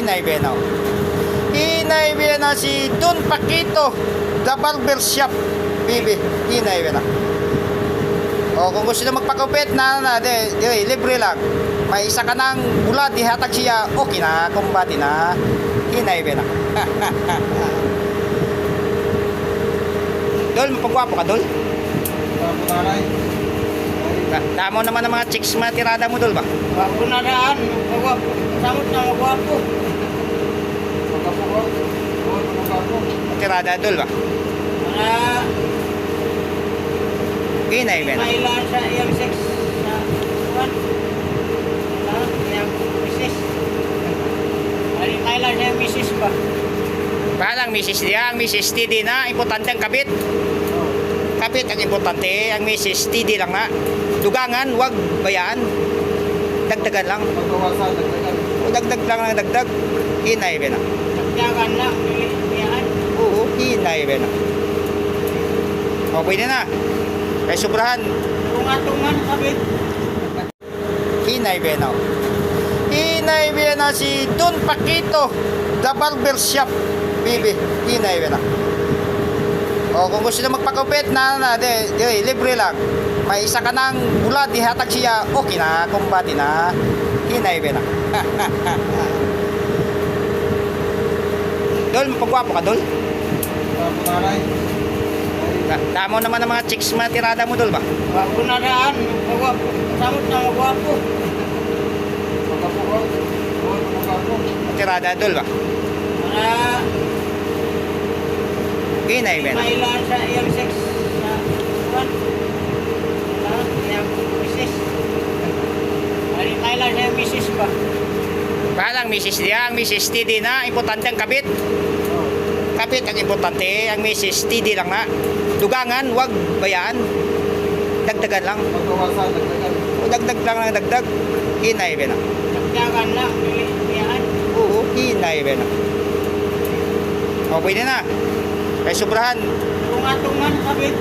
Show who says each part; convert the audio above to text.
Speaker 1: Hinay Bena. Hinay Bena si Don Paquito, the barber shop. Bibi, Hinay Bena. O kung gusto na magpakupit libre lang. May isa ka ng bulad, ihatag siya, okay na, kumbati na. Hinay Bena. Dol, mapagwapo ka, Dol?
Speaker 2: Wapo taray.
Speaker 1: Damo naman ang mga chicks mga tirada mo, Dol ba?
Speaker 2: Wapo na daan. Wapo. Samot na magwapo. Magwapo. Magwapo.
Speaker 1: Tirada, Dol ba?
Speaker 2: Para
Speaker 1: Hinay Bena.
Speaker 2: kailan sa iyang sex sa kuwan. Iyang misis. Kailan sa iyang misis ba?
Speaker 1: Bahalang misis niya, ang misis TD na, importante ang kabit. Kabit ang importante, ang misis TD lang nga. Dugangan, wag bayaan. Dagdagan lang.
Speaker 2: Pagkawasan, dagdagan.
Speaker 1: O dagdag lang ng dagdag. Hinay Bena.
Speaker 2: Dagdagan lang. Biyaan.
Speaker 1: Oo, hinay Bena. O, pwede na. Kaya sobrahan.
Speaker 2: Tunga-tungan sabit.
Speaker 1: Hinay Bena. Hinay Bena si Don Paquito, the barber shop. Bibi, Hinay Bena. O kung gusto na magpakupit libre lang. May isa ka ng bulad, ihatag siya, okay na, kumbati na. Hinay Bena. Dol, mapagwapo ka, Dol?
Speaker 2: Wapo taray.
Speaker 1: Damo naman ang mga chicks mga tirada mo, Dol ba?
Speaker 2: Wapo na daan. Magwapo. Samot na magwapo. Magwapo. Magwapo.
Speaker 1: Tirada, Dol ba?
Speaker 2: Para
Speaker 1: Hinay Bena.
Speaker 2: kailan sa iyang sex sa kuwan. Iyang misis. Kailan sa iyang misis ba?
Speaker 1: Bahalang misis niya, ang misis TD na, importante ang kabit. Kabit ang importante, ang misis TD lang nga. Dugangan, wag bayaan. Dagdagan lang.
Speaker 2: Pagkawasan, dagdagan.
Speaker 1: O dagdag lang ng dagdag. Hinay Bena.
Speaker 2: Dagdagan lang. Biyaan.
Speaker 1: Oo, hinay Bena. O, pwede na. Kaya sobrahan.
Speaker 2: Tunga-tungan sabit.